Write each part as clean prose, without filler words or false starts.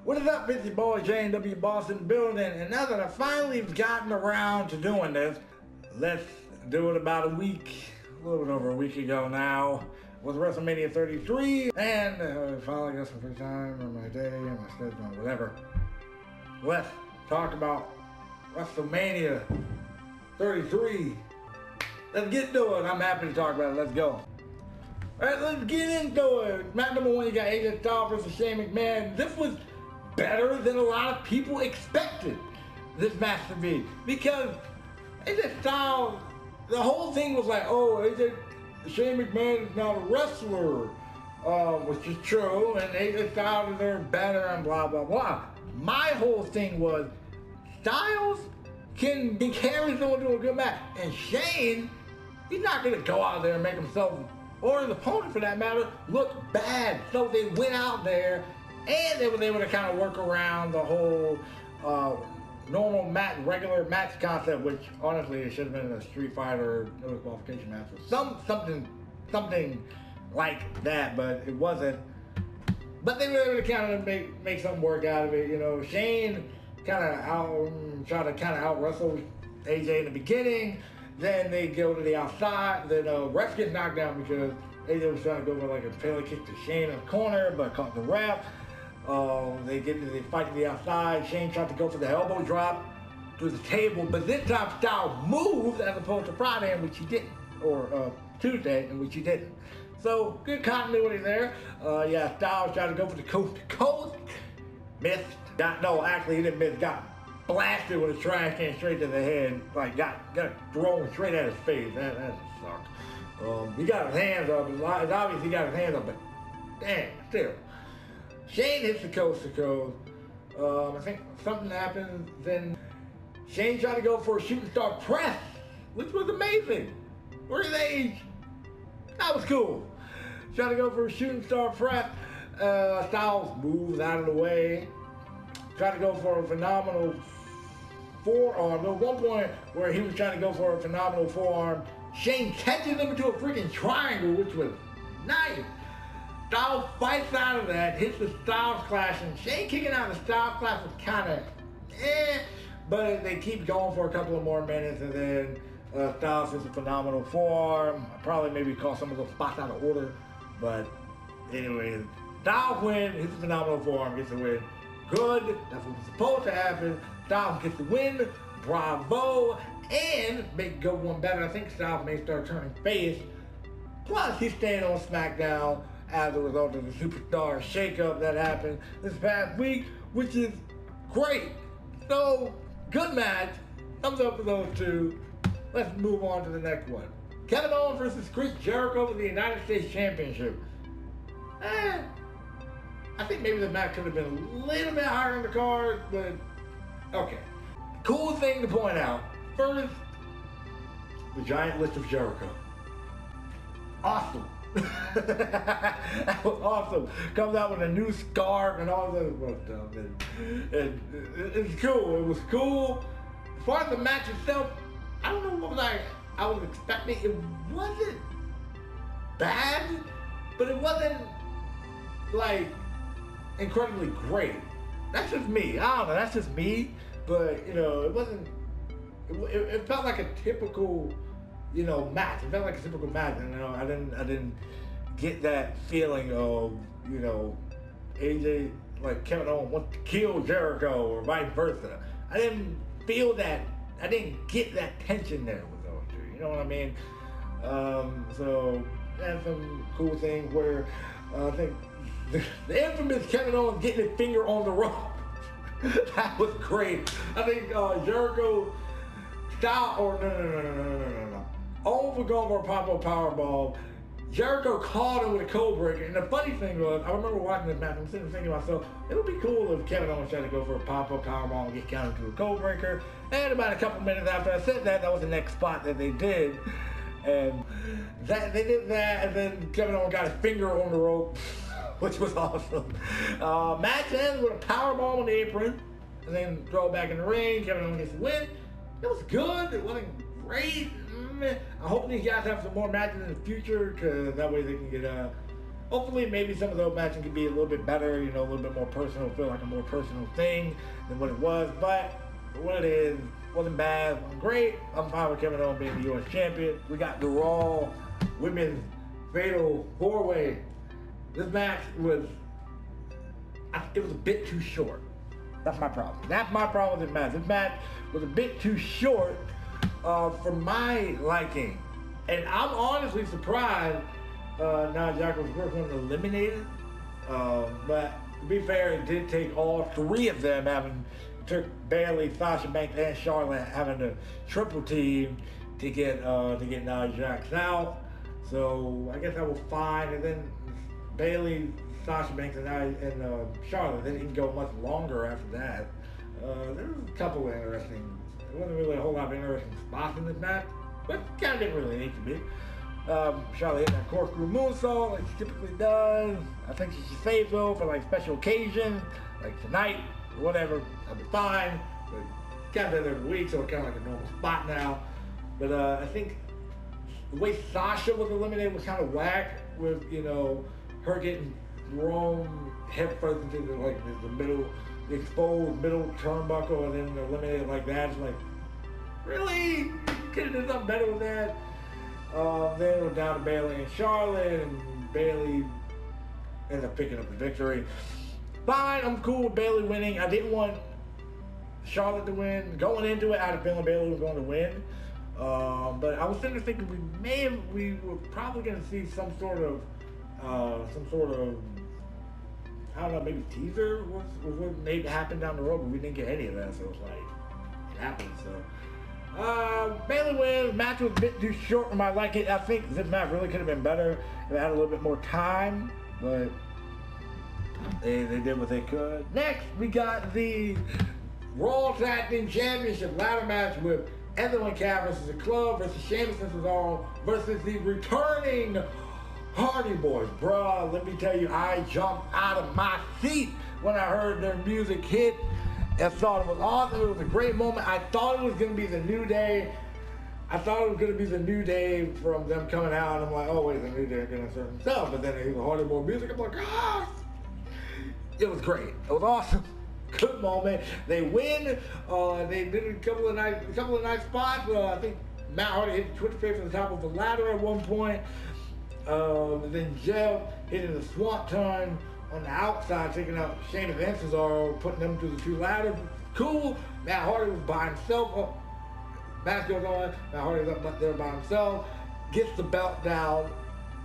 What is up, it's your boy J&W Boston building, and now that I finally gotten around to doing this, let's do it about a little bit over a week ago now, was Wrestlemania 33, and finally got some free time on my day and my schedule and whatever. Let's talk about Wrestlemania 33. Let's get to it. I'm happy to talk about it. Let's go. Alright, let's get into it. Match number one, you got AJ Styles versus Shane McMahon. This was better than a lot of people expected this match to be. Because AJ Styles, the whole thing was like, oh, Shane McMahon is not a wrestler, which is true, and AJ Styles is there better and blah, blah, blah. My whole thing was, Styles can be carrying someone to a good match, and Shane, he's not going to go out there and make himself, or his opponent for that matter, look bad. So they went out there and they were able to kind of work around the whole normal match, regular match concept, which honestly it should have been a Street Fighter no qualification match or something like that, but it wasn't. But they were able to kind of make something work out of it. You know, Shane tried to out wrestle AJ in the beginning. Then they go to the outside. Then ref gets knocked down because AJ was trying to go for like a pellet kick to Shane in the corner, but caught the ref. They fight to the outside. Shane tried to go for the elbow drop to the table, but this time Styles moved as opposed to Friday, in which he didn't, or Tuesday, in which he didn't. So good continuity there. Yeah, Styles tried to go for the coast to coast, missed. Actually he didn't miss. Got blasted with a trash can straight to the head. Like got thrown straight at his face. That sucked. He got his hands up. It's obvious he got his hands up, but damn, still. Shane hits the coast to coast. I think something happened. Then Shane tried to go for a shooting star press, which was amazing. For his age, that was cool. Tried to go for a shooting star press. Styles moves out of the way. Tried to go for a phenomenal forearm. There was one point where he was trying to go for a phenomenal forearm. Shane catches him into a freaking triangle, which was nice. Styles fights out of that, hits the Styles Clash, and Shane kicking out the Styles Clash was kind of but they keep going for a couple of more minutes, and then Styles hits a phenomenal forearm. Probably maybe call some of those spots out of order, but anyway, Styles wins, hits a phenomenal forearm, gets the win. Good, that's what was supposed to happen. Styles gets the win, bravo, and make go one better. I think Styles may start turning face. Plus, he's staying on SmackDown as a result of the superstar shakeup that happened this past week, which is great. So, good match. Thumbs up for those two. Let's move on to the next one. Kevin Owens versus Chris Jericho for the United States Championship. I think maybe the match could have been a little bit higher on the card, but okay. Cool thing to point out. First, the giant list of Jericho. Awesome. That was awesome. Comes out with a new scarf and all this stuff. It's cool. It was cool. As far as the match itself, I don't know what I was expecting. It wasn't bad, but it wasn't like incredibly great. That's just me. I don't know. That's just me. But you know, it wasn't. It felt like a typical, you know, match. It felt like a typical match, and you know, I didn't get that feeling of, you know, AJ, like Kevin Owens wants to kill Jericho or vice versa. I didn't feel that. I didn't get that tension there with those two. You know what I mean? So that's some cool things where I think the infamous Kevin Owens getting his finger on the rope. That was great. I think Jericho no. Owens was going for a pop-up powerbomb. Jericho called him with a code breaker. And the funny thing was, I remember watching this match, I'm sitting thinking to myself, it would be cool if Kevin Owens tried to go for a pop-up powerbomb and get counted to a code breaker. And about a couple minutes after I said that, that was the next spot that they did. And they did that, and then Kevin Owens got his finger on the rope, which was awesome. Match ends with a powerbomb on the apron, and then throw it back in the ring. Kevin Owens gets the win. It was good. It wasn't great. I hope these guys have some more matches in the future, because that way they can get Hopefully, maybe some of those matches could be a little bit better, you know, a little bit more personal, feel like a more personal thing than what it was. But for what it is, wasn't bad, great. I'm fine with Kevin Owens being the U.S. champion. We got the Raw Women's Fatal 4-Way. This match was, it was a bit too short. That's my problem. That's my problem with this match. This match was a bit too short for my liking. And I'm honestly surprised Nia Jax was the first one eliminated. But to be fair, it did take all three of them took Bayley, Sasha Banks, and Charlotte having a triple team to get Nia Jax out. So I guess that was fine. And then Bayley, Sasha Banks, and Charlotte, they didn't go much longer after that. There was a couple of interesting, there wasn't really a whole lot of interesting spots in this match, but kind of didn't really need to be. Charlotte hit that corkscrew moonsault like she typically does. I think she should save though for like special occasions, like tonight or whatever. I'll be fine. But kind of every week, so it's kind of like a normal spot now. But I think the way Sasha was eliminated was kind of whack, with, you know, her getting thrown head first into the middle, the exposed middle turnbuckle, and then eliminated like that. It's like, really? Could have done something better with that. Then it went down to Bayley and Charlotte, and Bayley ended up picking up the victory. Fine, I'm cool with Bayley winning. I didn't want Charlotte to win. Going into it, I had a feeling Bayley was going to win. But I was sitting there thinking we were probably going to see some sort of, I don't know, maybe teaser was what maybe happened down the road, but we didn't get any of that, so it's like, it happened, so. Bayley wins. Match was a bit too short for my liking. I think this match really could have been better if it had a little bit more time, but they did what they could. Next, we got the Raw Tag Team Championship ladder match with Edwin Cass versus the Club versus Sheamus and Cesaro versus the returning Hardy Boys. Bruh, let me tell you, I jumped out of my seat when I heard their music hit. I thought it was awesome. It was a great moment. I thought it was going to be the New Day. I thought it was going to be the New Day from them coming out. And I'm like, oh, wait, the New Day are going to insert themselves. But then they hear the Hardy Boy music. I'm like, ah! It was great. It was awesome. Good moment. They win. They did a couple of nice spots. I think Matt Hardy hit the Twitch face on the top of the ladder at one point. And then Jeff hitting the Swanton on the outside, taking out Sheamus and Cesaro, putting them through the two ladders. Cool. Matt Hardy was by himself. Match goes on. Matt Hardy's up there by himself. Gets the belt down.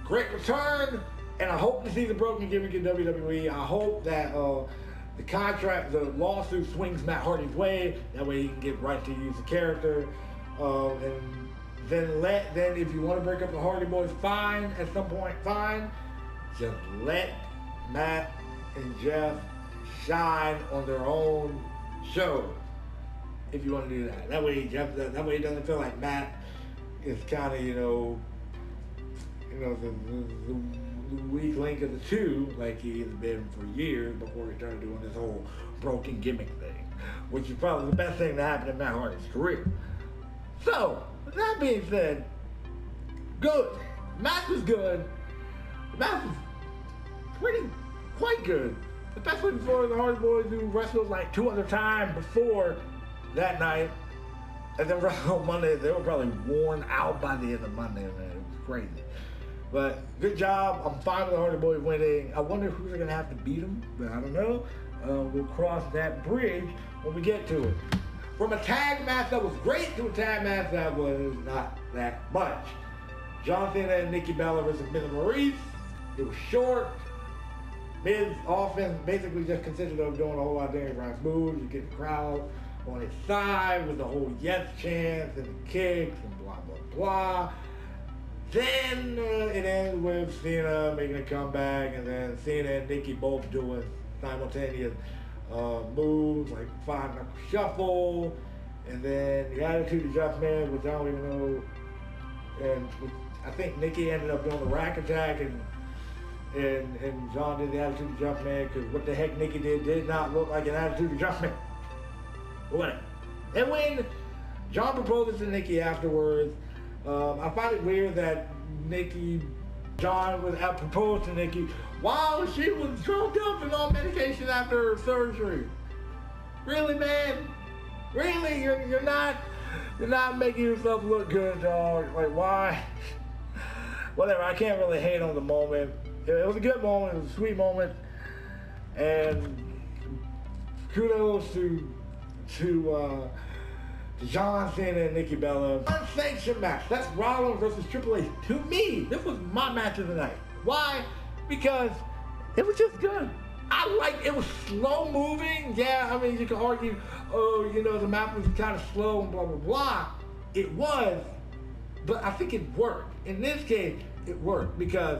Great return. And I hope the season broken gimmick in WWE. I hope that the lawsuit swings Matt Hardy's way. That way he can get right to use the character. And then if you want to break up the Hardy Boys, fine. At some point, fine. Just let Matt and Jeff shine on their own show. If you want to do that. That way it doesn't feel like Matt is kind of, the weak link of the two, like he has been for years before he started doing this whole broken gimmick thing, which is probably the best thing that happened in Matt Hardy's career. So, with that being said, good. The match was good. The match was quite good. Especially for the Hardy Boys who wrestled like 2 other times before that night. And then wrestled on Monday. They were probably worn out by the end of Monday, man. It was crazy. But good job. I'm fine with the Hardy Boys winning. I wonder who's going to have to beat them, but I don't know. We'll cross that bridge when we get to it. From a tag match that was great to a tag match that was not that much. John Cena and Nikki Bella versus Miz and Maurice. It was short. Miz offense basically just consisted of doing a whole lot of Daniel Bryan's moves. You get the crowd on his side with the whole yes chants and the kicks and blah, blah, blah. Then it ends with Cena making a comeback, and then Cena and Nikki both doing simultaneous moves like 5-knuckle shuffle, and then the Attitude Adjustment, which I don't even know, and I think Nikki ended up doing the rack attack, and John did the Attitude Adjustment, because what the heck Nikki did not look like an Attitude Adjustment. Whatever. And when John proposes to Nikki afterwards, I find it weird that Nikki John was proposed to Nikki while she was drunk up and on medication after her surgery. Really, man? Really? You're not making yourself look good, dog. Like, why? Whatever, I can't really hate on the moment. It was a good moment, it was a sweet moment. And kudos to John Cena and Nikki Bella. Unsanctioned match. That's Rollins versus Triple H. To me, this was my match of the night. Why? Because it was just good. I liked it. Was slow moving. Yeah, I mean, you can argue, oh, you know, the match was kind of slow and blah, blah, blah. It was, but I think it worked. In this case, it worked because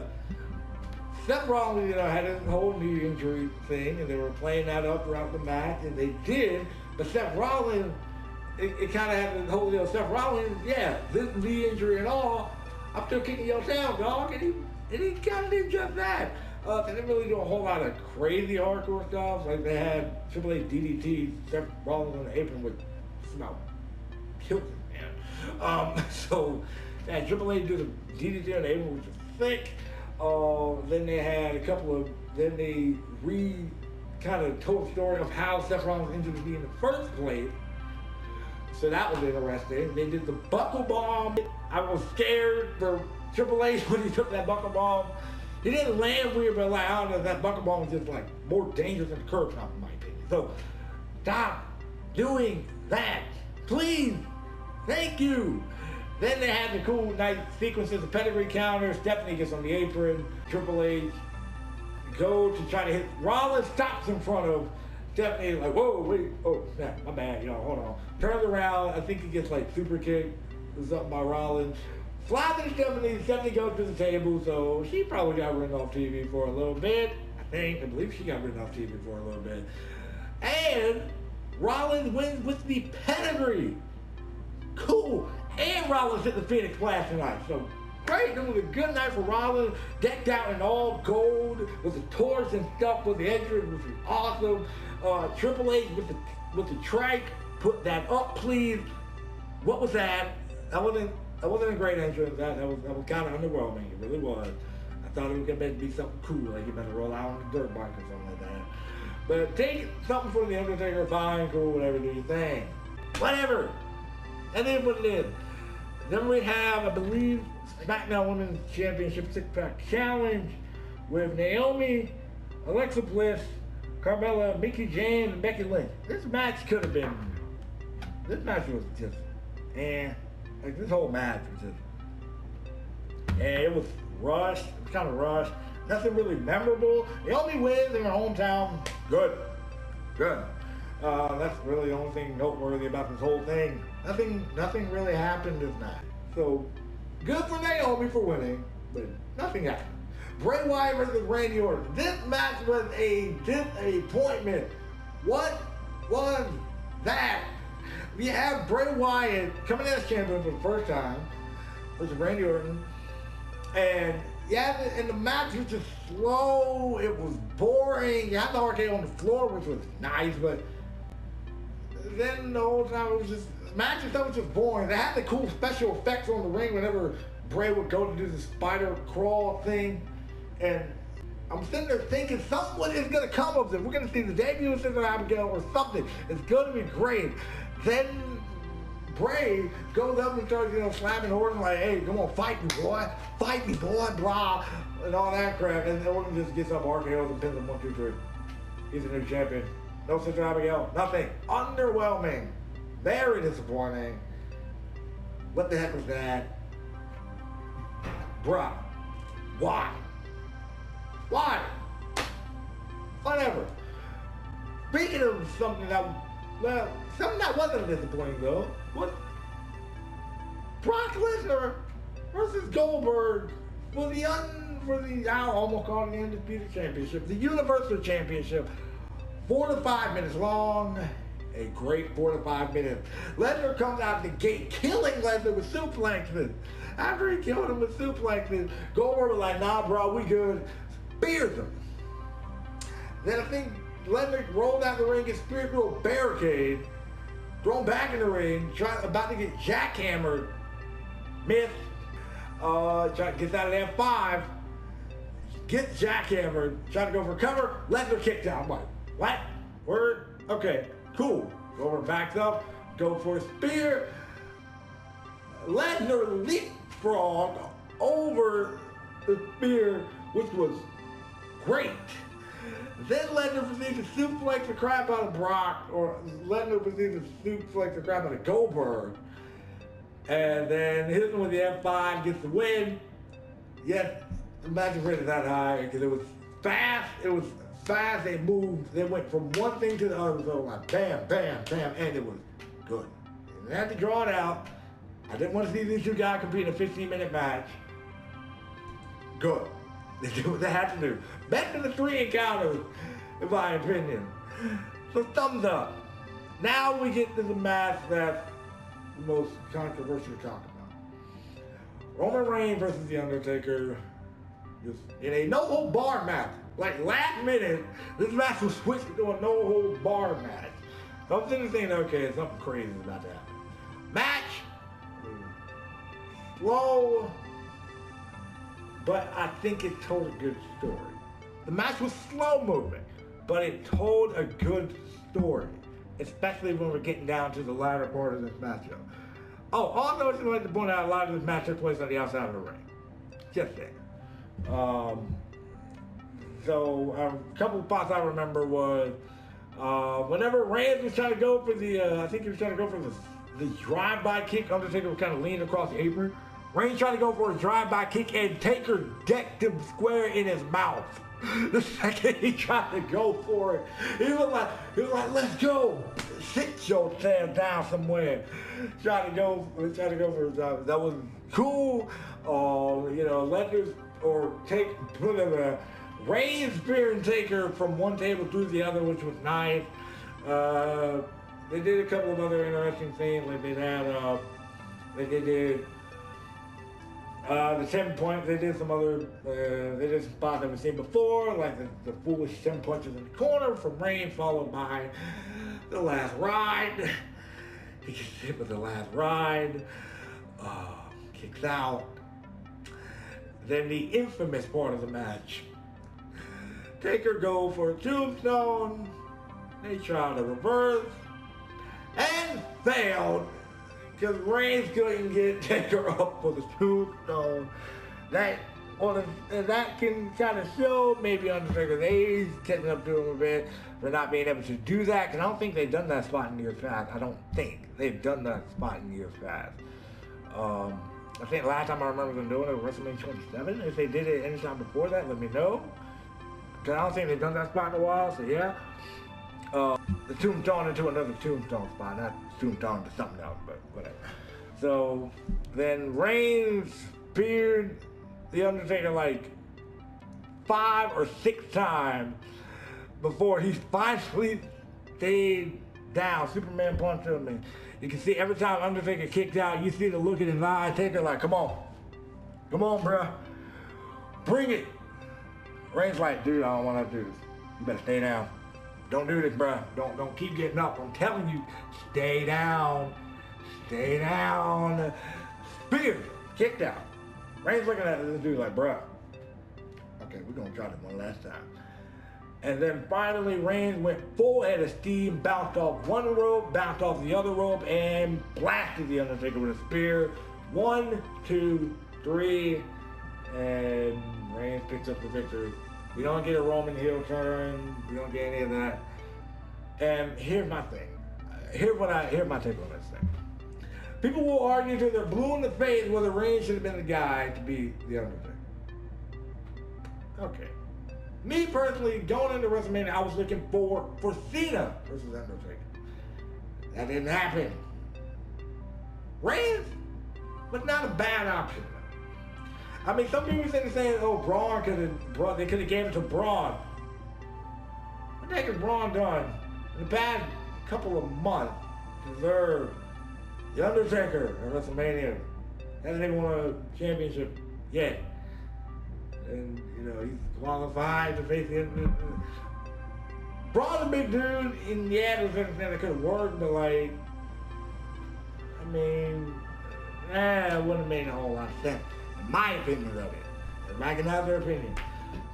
Seth Rollins, you know, had his whole knee injury thing, and they were playing that up throughout the match, and they did. But Seth Rollins, it kind of had the whole deal. Seth Rollins, yeah, this knee injury and all, I'm still kicking your tail, dog, and he kind of did just that. They didn't really do a whole lot of crazy hardcore stuff. Like they had Triple H DDT, Seth Rollins on the apron with about killed him, man. So yeah, Triple H did the DDT on the apron, which was thick. Then they had a couple of, then they kind of told the story of how Seth Rollins injured his knee in the first place. So that was interesting. They did the buckle bomb. I was scared for Triple H when he took that buckle bomb. He didn't land weird, but like, I don't know, that buckle bomb was just like more dangerous than the curb stomp in my opinion. So stop doing that, please. Thank you. Then they had the cool night sequences, the pedigree counter. Stephanie gets on the apron. Triple H go to try to hit. Rollins stops in front of Stephanie, like, whoa, wait, oh, snap, my bad, y'all, hold on. Turns around, I think he gets like super kick or something by Rollins. Flies to Stephanie goes to the table, so she probably got written off TV for a little bit. I believe she got written off TV for a little bit. And Rollins wins with the pedigree. Cool. And Rollins hit the Phoenix Splash tonight, so great. It was a good night for Rollins, decked out in all gold with the torch and stuff with the entrance, which was awesome. Triple H with the trike, put that up, please. What was that? That wasn't a great entrance. That was kind of underwhelming. It really was. I thought it was gonna be something cool, like you better roll out on the dirt bike or something like that. But take something from the Undertaker, fine, cool, whatever, do your thing, whatever. That is what it is. Then we have, I believe, SmackDown Women's Championship Six-Pack Challenge with Naomi, Alexa Bliss, Carmella, Mickie James, and Becky Lynch. This match was just, like this whole match was just, it was rushed, it was kind of rushed. Nothing really memorable. Naomi wins in her hometown. Good. That's really the only thing noteworthy about this whole thing. Nothing really happened this night. So, good for Naomi for winning, but nothing happened. Bray Wyatt versus Randy Orton. This match was a disappointment. What was that? We have Bray Wyatt coming as champion for the first time versus Randy Orton. And yeah, and the match was just slow. It was boring. You had the RKO on the floor, which was nice, but then the whole time it was just, the match itself was just boring. They had the cool special effects on the ring whenever Bray would go to do the spider crawl thing. And I'm sitting there thinking something is going to come of this. We're going to see the debut of Sister Abigail or something. It's going to be great. Then Bray goes up and starts, slamming Orton like, hey, come on, fight me, boy, blah, and all that crap. And then Orton just gets up RKOs and pins him 1, 2, 3. He's a new champion. No Sister Abigail, nothing. Underwhelming. Very disappointing. What the heck was that? Bruh. Why? Whatever. Speaking of something that wasn't disappointing though. What? Brock Lesnar versus Goldberg for the I almost called it the Undisputed Championship, the Universal Championship. 4 to 5 minutes long. A great 4 to 5 minutes. Lesnar comes out the gate killing Lesnar with suplexes. After he killed him with suplexes, Goldberg was like, nah, bro, we good. Spears him. Then I think Lesnar rolled out the ring, gets speared through a barricade, thrown back in the ring, about to get jackhammered. Missed. Gets out of there 5. gets jackhammered, trying to go for cover, Lesnar kicked out. I'm like, what? Word? Okay, cool. Goldberg backs up, go for a spear. Lesnar leapfrogged over the spear, which was great. Then Lesnar proceeded to suplex the crap out of Brock, or Lesnar proceeded to suplex the crap out of Goldberg. And then hit him with the F5, gets the win. Yes, the match was rated that high because it was fast. It was fast. They moved. They went from one thing to the other. So like bam, bam, bam, and it was good. And they had to draw it out. I didn't want to see these two guys compete in a 15-minute match. Good. They did what they had to do. Better than the 3 encounters, in my opinion. So thumbs up. Now we get to the match that's the most controversial to talk about. Roman Reigns versus The Undertaker in a no-hold-barred match. Like last minute, this match was switched to a no-hold-barred match. So I'm sitting thinking, okay, something crazy is about to happen. Match, slow, but I think it told a good story. The match was slow moving, but it told a good story, especially when we're getting down to the latter part of this matchup. Oh, also, I would like to point out a lot of this match took place on the outside of the ring. Just there. So a couple of spots I remember was whenever Reigns was trying to go for the, I think he was trying to go for the drive-by kick. Undertaker was kind of leaning across the apron. Reigns tried to go for a drive-by kick, and Taker decked him square in his mouth. The second he tried to go for it, he was like, let's go. Sit yourself down somewhere. Trying to go for a drive. That was cool. Lesnar or put Reigns spearing Taker from one table through the other, which was nice. They did a couple of other interesting things, like they did the 7 points. They did some other, they did some spots that we've seen before, like the foolish 7 punches in the corner from Reigns, followed by the last ride. He gets hit with the last ride, kicks out. Then the infamous part of the match. Taker go for a tombstone. They try to reverse and failed because Reigns couldn't get Taker up for the tombstone. That can kind of show maybe Undertaker's age catching up to him a bit for not being able to do that, because I don't think they've done that spot in years past. I don't think they've done that spot in years past. I think the last time I remember them doing it was WrestleMania 27. If they did it any time before that, let me know. Because I don't think they've done that spot in a while, so yeah. The tombstone into another tombstone spot, not tombstone to something else, but whatever. So then Reigns speared The Undertaker like 5 or 6 times before he finally stayed down. Superman punched him, and you can see every time Undertaker kicked out, you see the look in his eyes. Taker like, come on, bruh, bring it. Reigns like, dude, I don't want to do this. You better stay down. Don't do this, bruh. Don't keep getting up. I'm telling you, stay down. Stay down. Spear, kicked out. Reigns looking at this dude like, bruh, okay, we're gonna try this one last time. And then finally, Reigns went full head of steam, bounced off one rope, bounced off the other rope, and blasted The Undertaker with a spear. 1, 2, 3, and Reigns picks up the victory. We don't get a Roman heel turn. We don't get any of that. And here's my thing. Here's my take on this thing. People will argue till they're blue in the face whether Reigns should have been the guy to be The Undertaker. Okay. Me personally, going into WrestleMania, I was looking for Cena versus Undertaker. That didn't happen. Reigns was not a bad option. I mean, some people saying, oh, Braun they could have gave it to Braun. What the heck has Braun done in the past couple of months to deserve The Undertaker at WrestleMania? Hasn't even won a championship yet. And, he's qualified to face the Braun's a big dude, and yeah, there's everything that could have worked, but it wouldn't have made a whole lot of sense. My opinion of it. Everybody can have their opinion.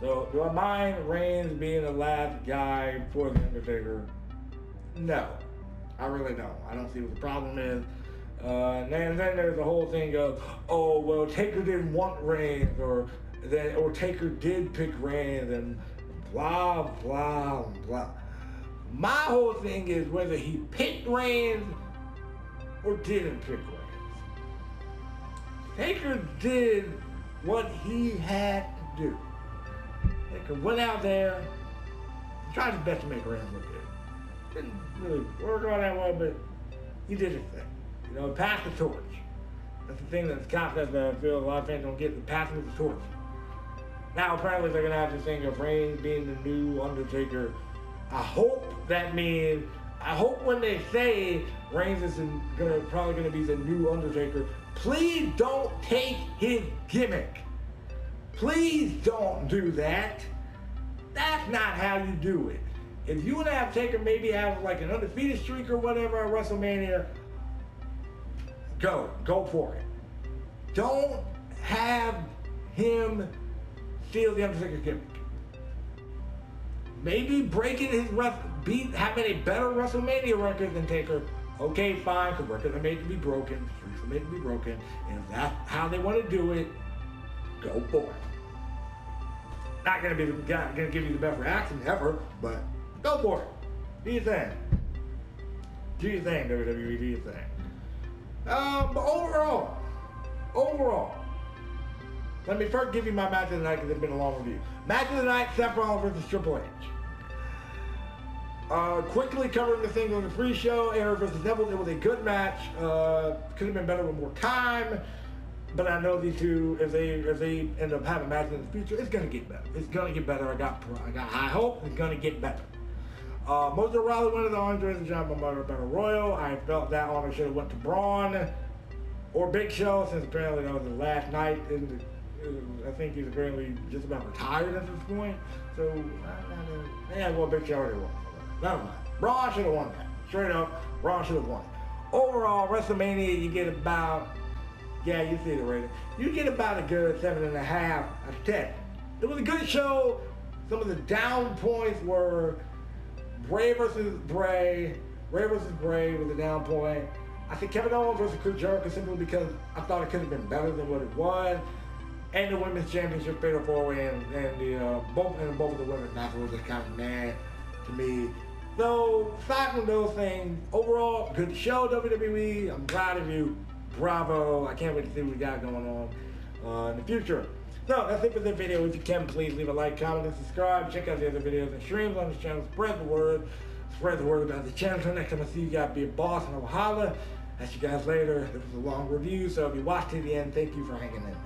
So, do I mind Reigns being the last guy for The Undertaker? No. I really don't. I don't see what the problem is. And then there's the whole thing of, oh, well, Taker didn't want Reigns, or Taker did pick Reigns, and blah, blah, blah. My whole thing is whether he picked Reigns or didn't pick Reigns. Taker did what he had to do. Taker went out there, tried his best to make Reigns look good. Didn't really work all that well, but he did his thing. You know, pass the torch. That's the thing that Scott says that I feel a lot of fans don't get, the passing of the torch. Now, apparently, they're going to have this thing of Reigns being the new Undertaker. I hope that means, I hope when they say Reigns is probably going to be the new Undertaker, please don't take his gimmick. Please don't do that. That's not how you do it. If you want to have Taker maybe have like an undefeated streak or whatever at WrestleMania, go for it. Don't have him steal the Undertaker gimmick. Maybe breaking his having a better WrestleMania record than Taker. Okay, fine, because records are made to be broken, streaks are made to be broken, and if that's how they want to do it, go for it. Not gonna be the guy gonna give you the best reaction ever, but go for it. Do your thing. Do your thing, WWE. Do your thing. But overall, let me first give you my match of the night because it's been a long review. Match of the night: Seth Rollins versus Triple H. Quickly covering the thing on the pre-show, Aaron versus Neville. It was a good match. Could have been better with more time. But I know these two, if they end up having matches in the future, it's gonna get better. It's gonna get better. I got high hope. It's gonna get better. Mojo Rawley won the Andre the Giant Memorial Battle Royal. I felt that honor should have went to Braun or Big Show, since apparently that was the last night. I think he's apparently just about retired at this point. So Big Show already won. Never mind. Braun should have won that. Straight up, Braun should have won it. Overall, WrestleMania, you get about. Yeah, you see the rating. You get about a good 7.5 out of 10. It was a good show. Some of the down points were Bray versus Bray. Bray versus Bray was a down point. I think Kevin Owens versus Chris Jericho simply because I thought it could have been better than what it was. And the Women's Championship Fatal 4-Way and both of the women's matches were just kind of mad to me. So, aside from those things, overall, good show, WWE. I'm proud of you. Bravo. I can't wait to see what we got going on in the future. So, that's it for this video. If you can, please leave a like, comment, and subscribe. Check out the other videos and streams on this channel. Spread the word. Spread the word about the channel. Until next time I see you guys, be a boss, and I will holla at you guys later. This was a long review, so if you watched to the end, thank you for hanging in there.